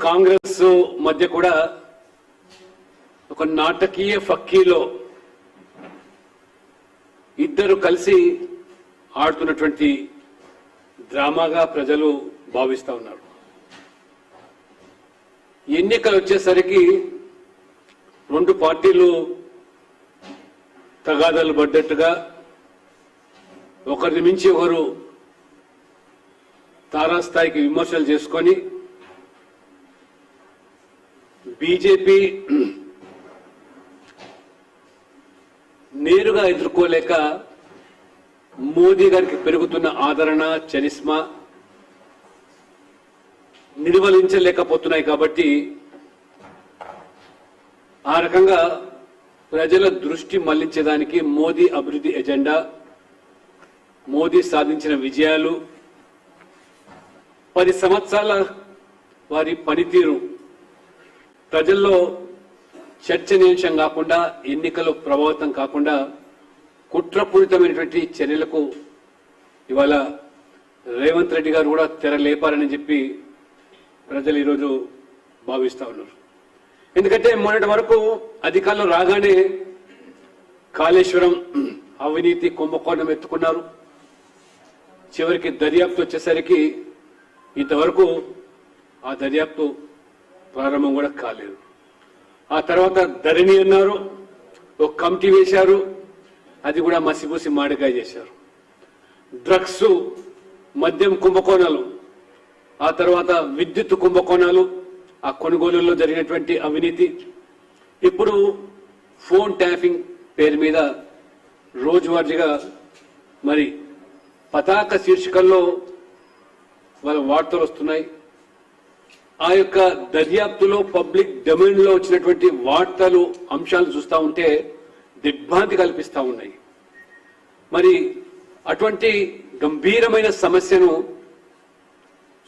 కాంగ్రెస్ మధ్య కూడా ఒక నాటకీయ ఫక్కీలో ఇద్దరు కలిసి ఆడుతున్నటువంటి డ్రామాగా ప్రజలు భావిస్తా ఉన్నారు. ఎన్నికలు వచ్చేసరికి రెండు పార్టీలు తగాదాలు పడ్డట్టుగా ఒకరిని మించి ఒకరు తారాస్థాయికి విమర్శలు చేసుకొని బీజేపీ నేరుగా ఎదుర్కోలేక మోదీ గారికి పెరుగుతున్న ఆదరణ చరిస్మా నిర్వహించలేకపోతున్నాయి. కాబట్టి ఆ రకంగా ప్రజల దృష్టి మళ్లించడానికి మోదీ అభివృద్ధి ఎజెండా, మోదీ సాధించిన విజయాలు, 10 సంవత్సరాల వారి పనితీరు ప్రజల్లో చర్చనీయాంశం కాకుండా, ఎన్నికలు ప్రభావితం కాకుండా కుట్రపూరితమైనటువంటి చర్యలకు ఇవాళ రేవంత్ రెడ్డి గారు కూడా తెరలేపారని చెప్పి ప్రజలు ఈరోజు భావిస్తా ఉన్నారు. ఎందుకంటే మొన్నటి వరకు అధికారంలో రాగానే కాళేశ్వరం అవినీతి కుంభకోణం ఎత్తుకున్నారు. చివరికి దర్యాప్తు వచ్చేసరికి ఇంతవరకు ఆ దర్యాప్తు ప్రారంభం కూడా కాలేదు. ఆ తర్వాత ధరణి అన్నారు, ఒక కమిటీ వేశారు, అది కూడా మసిపూసి మాడికాయ చేశారు. డ్రగ్స్, మద్యం కుంభకోణాలు, ఆ తర్వాత విద్యుత్ కుంభకోణాలు, ఆ కొనుగోలులో జరిగినటువంటి అవినీతి, ఇప్పుడు ఫోన్ ట్యాపింగ్ పేరు మీద రోజువారీగా మరి పతాక శీర్షికల్లో వాళ్ళ వార్తలు వస్తున్నాయి. ఆ యొక్క దర్యాప్తులో పబ్లిక్ డొమైన్ లో వచ్చినటువంటి వార్తలు, అంశాలు చూస్తూ ఉంటే దిగ్భ్రాంతి కల్పిస్తూ ఉన్నాయి. మరి అటువంటి గంభీరమైన సమస్యను,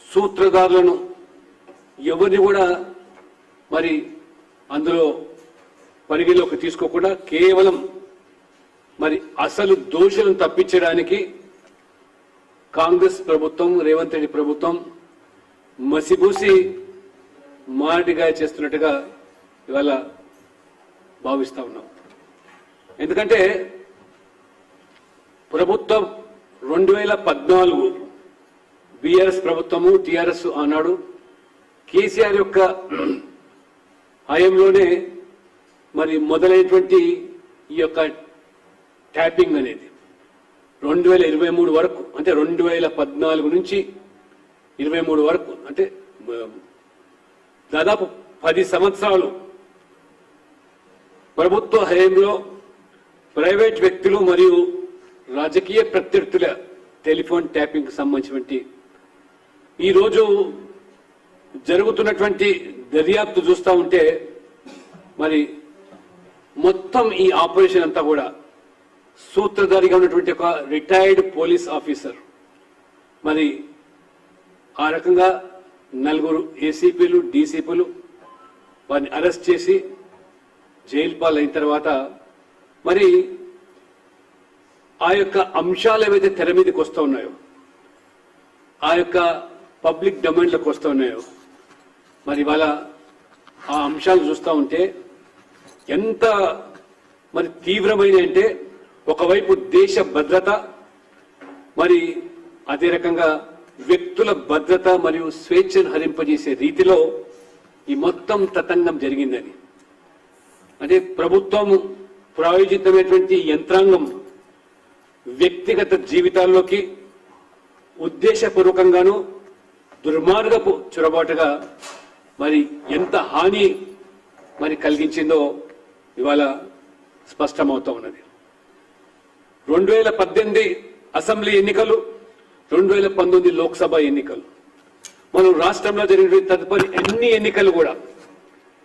సూత్రధారులను ఎవరిని కూడా మరి అందులో పరిగణలోకి తీసుకోకుండా కేవలం మరి అసలు దోషులను తప్పించడానికి కాంగ్రెస్ ప్రభుత్వం, రేవంత్ రెడ్డి ప్రభుత్వం మసిబూసి మారడిగాయ చేస్తున్నట్టుగా ఇవాళ భావిస్తా ఉన్నాం. ఎందుకంటే ప్రభుత్వం 2014 బీఆర్ఎస్ ప్రభుత్వము, టీఆర్ఎస్ ఆనాడు కేసీఆర్ యొక్క హయాంలోనే మరి మొదలైనటువంటి ఈ యొక్క ట్యాపింగ్ అనేది 2023 వరకు, అంటే 2014 నుంచి 23 వరకు, అంటే దాదాపు 10 సంవత్సరాలు ప్రభుత్వ హయాంలో ప్రైవేట్ వ్యక్తులు మరియు రాజకీయ ప్రత్యర్థుల టెలిఫోన్ ట్యాపింగ్ సంబంధించినటువంటి ఈరోజు జరుగుతున్నటువంటి దర్యాప్తు చూస్తూ ఉంటే మరి మొత్తం ఈ ఆపరేషన్ అంతా కూడా సూత్రధారిగా ఉన్నటువంటి ఒక రిటైర్డ్ పోలీస్ ఆఫీసర్ మరి ఆ రకంగా 4 ఏసీపీలు, డీసీపీలు వారిని అరెస్ట్ చేసి జైలు పాలైన తర్వాత మరి ఆ యొక్క అంశాలు ఏవైతే తెర మీదకి వస్తూ ఉన్నాయో, ఆ యొక్క పబ్లిక్ డొమైన్లోకి వస్తూ ఉన్నాయో, మరి ఇవాళ ఆ అంశాలు చూస్తూ ఉంటే ఎంత మరి తీవ్రమైన అంటే, ఒకవైపు దేశ భద్రత, మరి అదే రకంగా వ్యక్తుల భద్రత మరియు స్వేచ్ఛను హరింపజేసే రీతిలో ఈ మొత్తం తతంగం జరిగిందని, అంటే ప్రభుత్వం ప్రాయోజితమైనటువంటి యంత్రాంగం వ్యక్తిగత జీవితాల్లోకి ఉద్దేశపూర్వకంగాను దుర్మార్గపు చొరబాటుగా మరి ఎంత హాని మరి కలిగించిందో ఇవాళ స్పష్టమవుతా ఉన్నది. 2018 అసెంబ్లీ ఎన్నికలు, 2019 లోక్సభ ఎన్నికలు, మనం రాష్ట్రంలో జరిగిన తదుపరి అన్ని ఎన్నికలు కూడా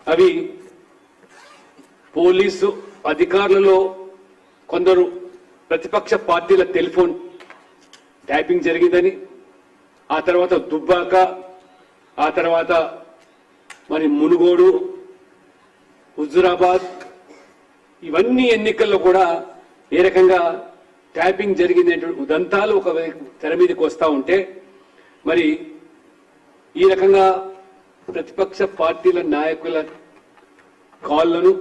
అవి పోలీసు అధికారులలో కొందరు ప్రతిపక్ష పార్టీల టెలిఫోన్ ట్యాపింగ్ జరిగిందని, ఆ తర్వాత దుబ్బాక, ఆ తర్వాత మరి మునుగోడు, హుజురాబాద్, ఇవన్నీ ఎన్నికల్లో కూడా ఏ రకంగా ట్యాపింగ్ జరిగిందనేటువంటి ఉదంతాలు ఒక తెర మీదకి వస్తూ ఉంటే మరి ఈ రకంగా ప్రతిపక్ష పార్టీల నాయకుల కాళ్లను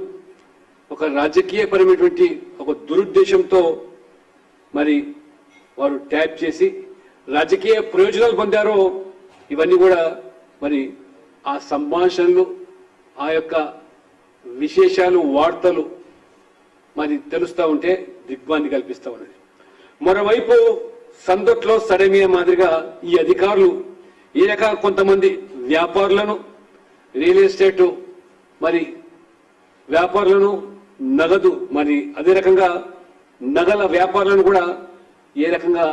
ఒక రాజకీయపరమైనటువంటి ఒక దురుద్దేశంతో మరి వారు ట్యాప్ చేసి రాజకీయ ప్రయోజనాలు పొందారో ఇవన్నీ కూడా మరి ఆ సంభాషణలు ఆ యొక్క విశేషాలు వార్తలు మరి తెలుస్తూ ఉంటే దిగ్భ్రాంతి కల్పిస్తూ ఉన్నది. మరోవైపు సందట్లో సడమియా మాదిరిగా ఈ అధికారులు ఈ రకంగా కొంతమంది వ్యాపారులను రియల్ ఎస్టేట్ మరి వ్యాపారులను నగదు మరి అదే రకంగా నగల వ్యాపారులను కూడా ఏ రకంగా